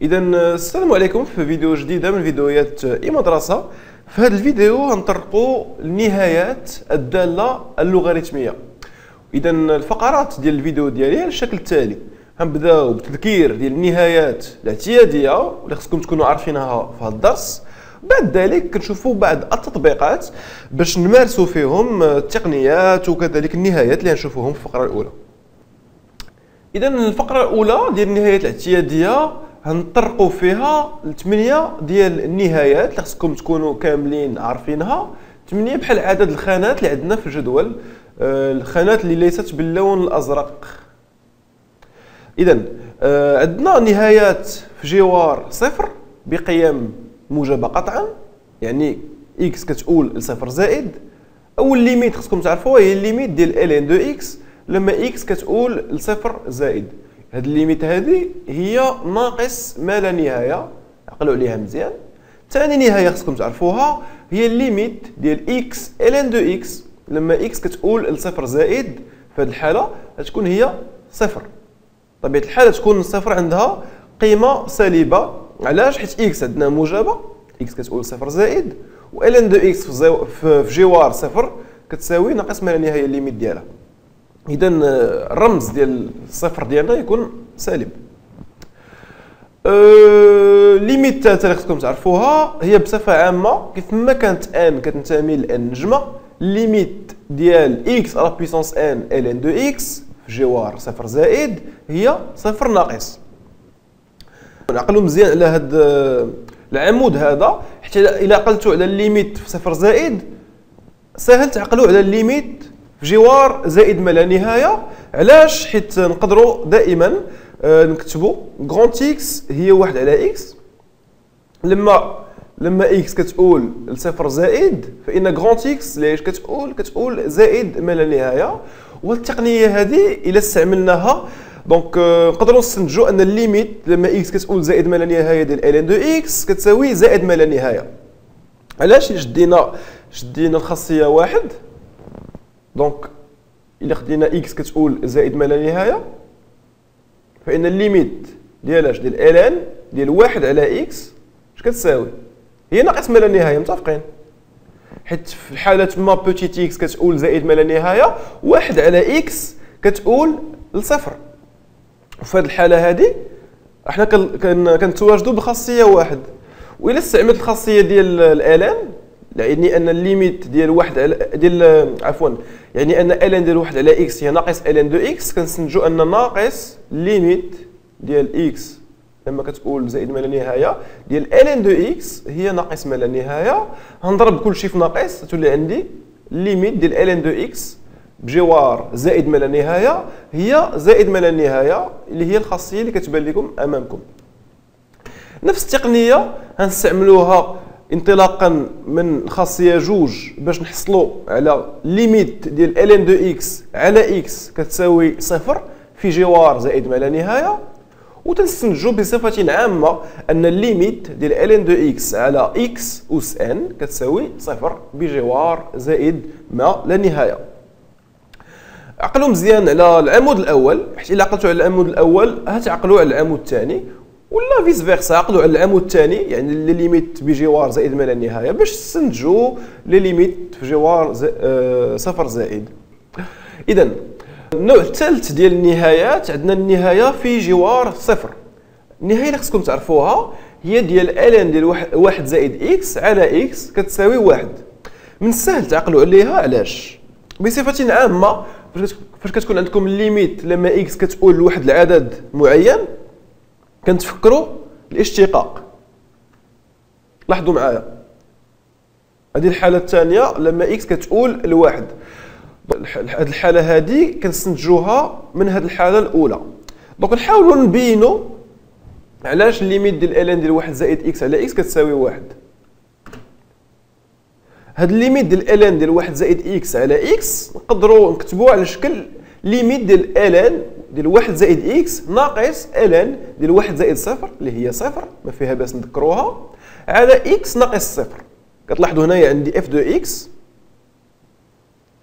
اذا السلام عليكم في فيديو جديده من فيديوهات اي مدرسه. في هذا الفيديو غنطرقوا النهايات الداله اللوغاريتميه. اذا الفقرات ديال الفيديو ديالي على الشكل التالي: غنبداو بتذكير ديال النهايات الاعتياديه واللي خصكم تكونوا عارفينها في هذا الدرس. بعد ذلك كنشوفوا بعض التطبيقات باش نمارسوا فيهم التقنيات وكذلك النهايات اللي غنشوفوهم في الفقره الاولى. اذا الفقره الاولى ديال النهايات الاعتياديه غنطرقوا فيها ل8 ديال النهايات اللي خصكم تكونوا كاملين عارفينها. 8 بحال عدد الخانات اللي عندنا في الجدول، الخانات اللي ليست باللون الازرق. اذا عندنا نهايات في جوار صفر بقيم موجبه قطعا، يعني اكس كتقول لصفر زائد. اول ليميت خصكم تعرفوها هي الليميت ديال ln دو اكس لما اكس كتقول لصفر زائد. هاد الليميت هذه هي ناقص ما لا نهايه، عقلوا عليها مزيان. ثاني نهايه خصكم تعرفوها هي الليميت ديال اكس ln دو اكس لما اكس كتقول لصفر زائد. في هذه الحاله غتكون هي صفر. طبيعه الحال تكون الصفر عندها قيمه سالبه. علاش؟ حيت اكس عندنا موجبه، اكس كتقول صفر زائد، و ln دو اكس في جوار صفر كتساوي ناقص ما لا نهايه الليميت ديالها. اذا الرمز ديال الصفر ديالنا يكون سالب. ليميت الثالثه اللي خصكم تعرفوها هي بصفه عامه كيف ما كانت ان كتنتمي لان نجمه، ليميت ديال اكس على بيسونس ان ln دو اكس في جوار صفر زائد هي صفر ناقص. نعقلوا مزيان على هذا العمود هذا، حتى الا عقلتوا على الليميت في صفر زائد سهل تعقلوا على الليميت في جوار زائد ما لا نهايه. علاش؟ حيت نقدروا دائما نكتبوا غرانت اكس هي 1 على اكس. لما اكس كتقول لصفر زائد فان غرانت اكس ليش كتقول زائد ما لا نهايه. والتقنيه هذه الا استعملناها دونك نقدروا نستنتجوا ان الليميت لما اكس كتقول زائد ما لا نهايه ديال ln دو اكس كتساوي زائد ما لا نهايه. علاش؟ شدينا الخاصيه واحد، دونك الا خدينا اكس كتقول زائد ما لا نهايه فان الليميت ديال ln ديال 1 على اكس اش كتساوي؟ هي ناقص ما لا نهايه. متفقين؟ حيت في الحاله تما بوتيت اكس كتقول زائد ما لا نهايه، 1 على اكس كتقول لصفر. وفي هذه الحاله هذه احنا كنتواجدوا بخاصيه واحد. والا استعملت الخاصيه ديال ln يعني ان الليميت ديال 1 على يعني ان ln ديال 1 على اكس هي ناقص ln دو اكس، كنستنتجوا ان ناقص ليميت ديال اكس لما كتقول زائد ما لا نهايه ديال ln دو اكس هي ناقص ما لا نهايه. غنضرب كل شيء في ناقص تولي عندي ليميت ديال ln دو اكس بجوار زائد ما لا نهايه هي زائد ما لا نهايه اللي هي الخاصيه اللي كتبان لكم امامكم. نفس التقنيه غنستعملوها انطلاقا من خاصيه جوج باش نحصلوا على ليميت ديال ln دو اكس على اكس كتساوي صفر في جوار زائد ما لا نهايه. وتنستنتجوا بصفه عامه ان الليميت ديال ln دو اكس على اكس اس ان كتساوي صفر بجوار زائد ما لا نهايه. عقلوا مزيان على العمود الاول، حيت الا عقلتوا على العمود الاول هتعقلوا على العمود الثاني، ولا فيس فيرسا عقلوا على العمود الثاني يعني لي ليميت بجوار زائد ما لا نهايه باش تستنتجوا لي ليميت في جوار صفر زائد. اذا النوع الثالث ديال النهايات عندنا النهايه في جوار صفر. النهايه اللي خصكم تعرفوها هي ديال ln ديال 1 زائد اكس على اكس كتساوي 1. من السهل تعقلوا عليها. علاش؟ بصفه عامه فاش كتكون عندكم الليميت لما اكس كتقول لواحد العدد معين كنتفكروا الاشتقاق. لاحظوا معايا هذه الحاله الثانيه لما اكس كتقول لواحد. هذه الحاله هذه كنستنتجوها من هذه الحاله الاولى. دونك نحاولوا نبينوا علاش الليميت ديال ln ديال 1 زائد اكس على اكس كتساوي 1. هاد الليميت ديال ln ديال 1 زائد اكس على اكس نقدروا نكتبوه على شكل ليميت ديال ln ديال 1 زائد اكس ناقص ln ديال 1 زائد صفر اللي هي صفر، ما فيها باس نذكروها، على اكس ناقص صفر. كتلاحظوا هنايا عندي اف دو اكس،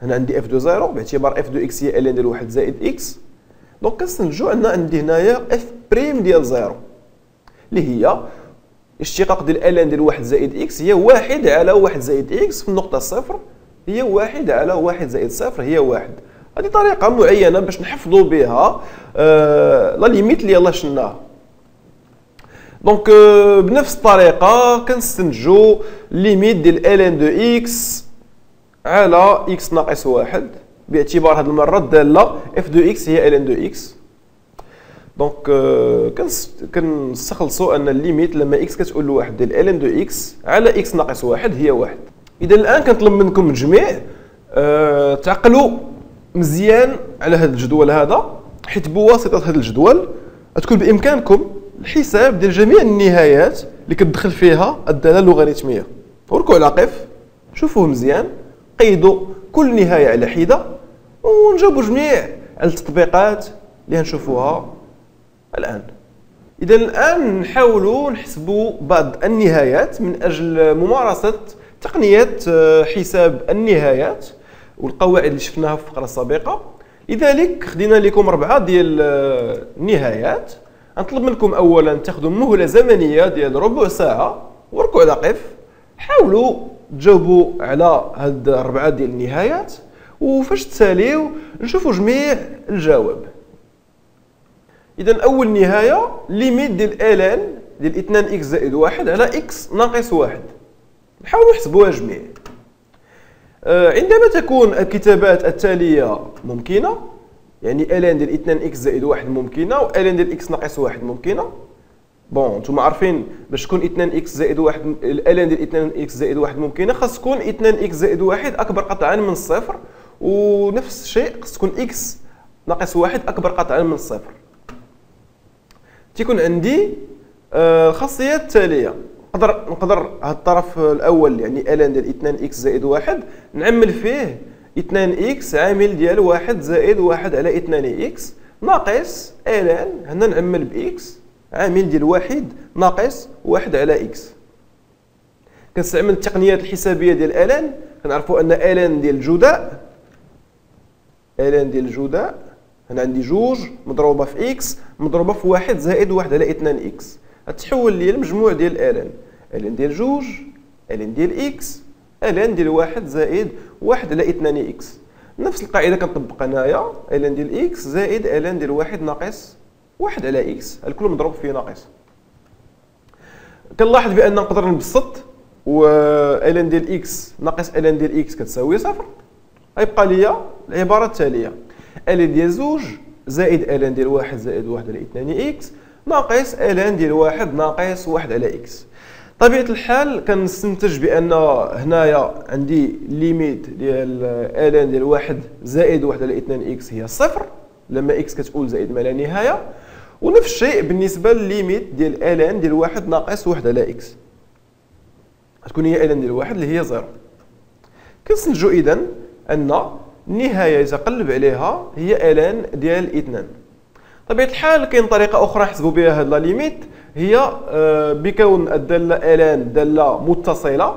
هنا عندي اف دو زيرو باعتبار اف دو اكس هي ln ديال 1 زائد اكس. دونك كنستنتجوا ان عندي هنايا اف بريم ديال زيرو. اللي هي اشتقاق ديال الان ديال 1 زائد اكس هي 1 على 1 زائد اكس في النقطه صفر هي 1 على 1 زائد صفر هي 1. هذه طريقه معينه باش نحفظوا بها لا ليميت اللي يلاه شلناها. دونك بنفس الطريقه كنستنتجوا ليميت ديال الان دو اكس على اكس ناقص 1 باعتبار هذه المره الداله اف دو اكس هي الان دو اكس. دونك كنستخلصوا ان الليميت لما اكس كتقول لواحد ديال الان دو اكس على اكس ناقص 1 هي 1. اذا الان كنطلب منكم الجميع تعقلوا مزيان على هذا الجدول هذا، حيت بواسطه هذا الجدول تكون بامكانكم الحساب ديال جميع النهايات اللي كتدخل فيها الداله اللوغاريتميه. وركوا على قف، شوفوه مزيان، قيدوا كل نهايه على حده ونجاوبوا جميع على التطبيقات اللي غنشوفوها الان. اذا الان نحاولوا نحسبوا بعض النهايات من اجل ممارسه تقنيه حساب النهايات والقواعد اللي شفناها في الفقره السابقه. لذلك خدينا لكم 4 ديال النهايات. نطلب منكم اولا تاخذوا مهله زمنيه ديال ربع ساعه وركوا على قف، حاولوا تجاوبوا على هاد 4 ديال النهايات، وفاش تساليو نشوفوا جميع الجواب. اذا اول نهايه ليميت ديال الان ديال 2 اكس زائد 1 على اكس ناقص 1. نحاولوا نحسبوها جميع. عندما تكون الكتابات التاليه ممكنه، يعني الان ديال 2 اكس زائد 1 ممكنه والان ديال اكس ناقص 1 ممكنه. بون نتوما عارفين باش تكون 2 اكس زائد 1 الان ديال 2 اكس زائد 1 ممكنه خاص تكون 2 اكس زائد 1 اكبر قطعا من الصفر، ونفس الشيء خاص تكون اكس ناقص 1 اكبر قطعا من الصفر. تيكون عندي الخاصيه التاليه، نقدر هذا الطرف الاول يعني الان ديال 2 اكس زائد 1 نعمل فيه 2 اكس عامل ديال 1 زائد 1 على 2 اكس ناقص الان هنا نعمل باكس عامل ديال 1 ناقص 1 على اكس. كنستعمل التقنيات الحسابيه ديال الان. كنعرفوا ان الان ديال الجداء هنا عندي جوج مضروبه في اكس مضروبه في 1 زائد 1 على 2 اكس، غتحول لي المجموع ديال الان ديال جوج الان ديال اكس الان ديال 1 زائد 1 على 2 اكس. نفس القاعده كنطبق هنايا الان ديال اكس زائد الان ديال 1 ناقص 1 على اكس، الكل مضروب فيه ناقص. كنلاحظ بان نقدر نبسط و الان ديال اكس ناقص الان ديال اكس كتساوي صفر. غيبقى لي العباره التاليه الان ديال زوج زائد الان ديال 1 زائد 1 على 2 اكس ناقص الان ديال 1 ناقص 1 على اكس. طبيعه الحال كنستنتج بان هنايا عندي ليميت ديال الان ديال 1 زائد 1 على 2 اكس هي صفر لما اكس كتقول زائد ما لا نهايه، ونفس الشيء بالنسبه لليميت ديال الان ديال 1 ناقص 1 على اكس غتكون هي الان ديال 1 اللي هي صفر. كنستنتجوا اذا ان النهايه اللي تقلب عليها هي الان ديال 2. طبيعه الحال كاين طريقه اخرى نحسبوا بها هاد لا ليميت، هي بكون الداله الان داله متصله.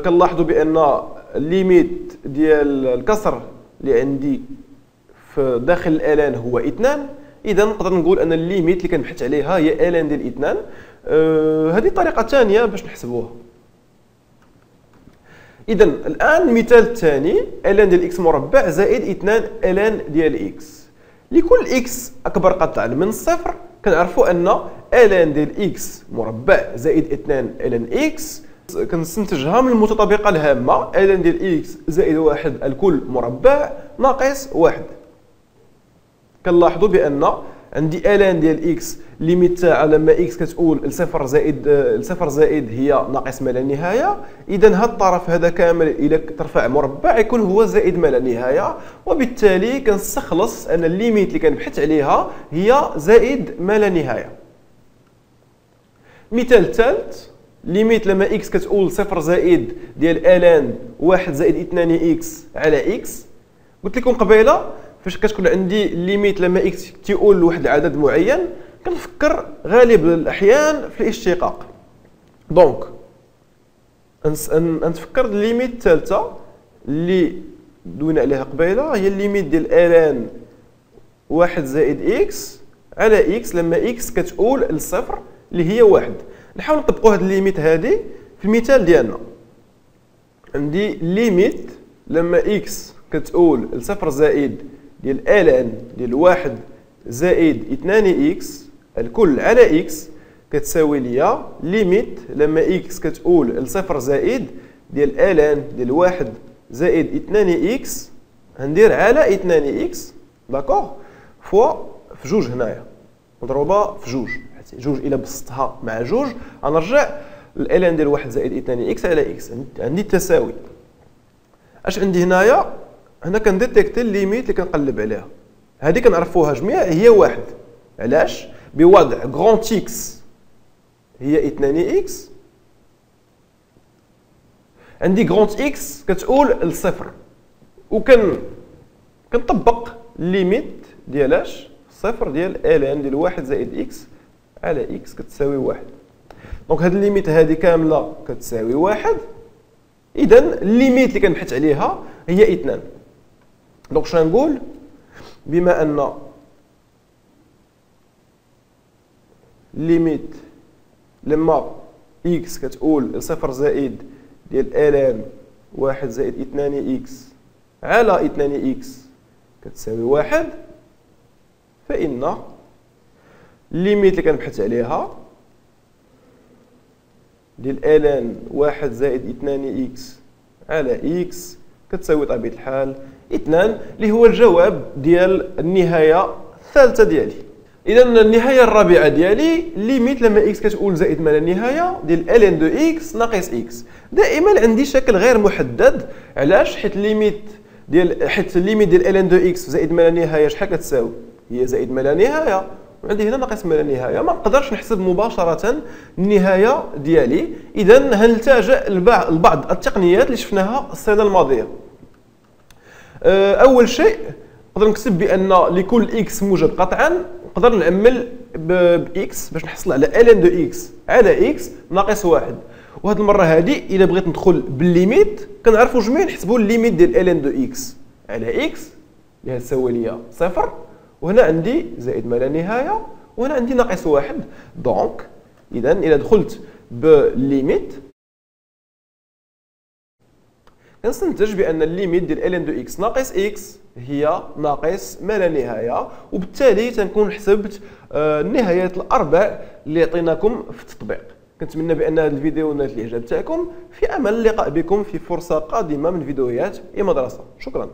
كنلاحظوا بان الليميت ديال الكسر اللي عندي في داخل الان هو 2. اذا نقدر نقول ان الليميت اللي كنبحث عليها هي الان ديال 2. هذه طريقه ثانيه باش نحسبوها. اذا الان المثال الثاني الان ديال اكس مربع زائد 2 الان ديال اكس. لكل اكس اكبر قطعا من الصفر كنعرفوا ان الان ديال اكس مربع زائد 2 الان اكس كنستنتجها من المتطابقه الهامه الان ديال اكس زائد 1 الكل مربع ناقص 1. كنلاحظوا بان عندي الان ديال اكس ليميت تاعها لما اكس كتقول لصفر زائد هي ناقص ما لا نهايه. اذا هذا الطرف هذا كامل الى ترفع مربع يكون هو زائد ما لا نهايه، وبالتالي كنستخلص ان الليميت اللي كنبحث عليها هي زائد ما لا نهايه. مثال ثالث ليميت لما اكس كتقول صفر زائد ديال الان 1 زائد 2 اكس على اكس. قلت لكم قبيله فاش كتكون عندي الليميت لما اكس تيقول لواحد العدد معين كنفكر غالب الاحيان في الاشتقاق. دونك نتفكر الليميت الثالثه اللي دوينا عليها قبيله هي الليميت ديال الان 1 زائد اكس على اكس لما اكس كتقول لصفر اللي هي واحد. نحاول نطبقوا هاد الليميت هادي في المثال ديالنا. عندي ليميت لما اكس كتقول لصفر زائد ديال الان ديال واحد زائد 2 اكس الكل على اكس كتساوي ليا ليميت لما اكس كتقول لصفر زائد ديال الان ديال واحد زائد 2 اكس غندير على 2 اكس داكوغ فوا في جوج هنايا مضروبه في جوج. جوج الى بسطتها مع جوج غنرجع الان ديال واحد زائد 2 اكس على اكس. عندي التساوي. اش عندي هنايا؟ هنا كنديتيكتي الليميت اللي كنقلب عليها. هذه كنعرفوها جميع هي واحد. علاش؟ بوضع غرانت اكس هي 2 اكس. عندي غرانت اكس كتقول لصفر كنطبق الليميت ديالاش صفر ديال الان ديال واحد زائد اكس على اكس كتساوي واحد. دونك هاد الليميت هادي كامله كتساوي واحد. اذا الليميت اللي كنبحث عليها هي 2. دونك شنو نقول؟ بما ان ليميت لما اكس كتقول لصفر زائد ديال الان واحد زائد 2 اكس على 2 اكس كتساوي واحد، فإن الليميت اللي كنبحث عليها ديال الان واحد زائد 2 اكس على اكس كتساوي طبيعة الحال 2 اللي هو الجواب ديال النهاية الثالثة ديالي. إذا النهاية الرابعة ديالي ليميت لما اكس كتقول زائد ما لا نهاية ديال الان دو اكس ناقص اكس. دائما عندي شكل غير محدد. علاش؟ حيت الليميت ديال الان دو اكس زائد ما لا نهاية شحال كتساوي؟ هي زائد ما لا نهاية، وعندي هنا ناقص ما لا نهاية. ما نقدرش نحسب مباشرة النهاية ديالي. إذا هنلتجئ لبعض التقنيات اللي شفناها السنة الماضية. أول شيء نقدر نكتب بأن لكل اكس موجب قطعا نقدر نعمل باكس باش نحصل على الان دو اكس على اكس ناقص واحد. وهاد المرة هادي إلا بغيت ندخل بالليميت كنعرفوا جميع نحسبوا الليميت ديال الان دو اكس على اكس اللي هتساوي ليا صفر، وهنا عندي زائد ما لا نهاية، وهنا عندي ناقص واحد. دونك إذا إلا دخلت بالليميت كنستنتج بأن الليميت ديال الان دو اكس ناقص اكس هي ناقص ما لا نهاية، وبالتالي تنكون حسبت النهايات الأربع اللي عطيناكم في التطبيق. كنتمنى بأن هذا الفيديو نال الإعجاب تاعكم، في أمل اللقاء بكم في فرصة قادمة من فيديوهات مدرسة. شكرا.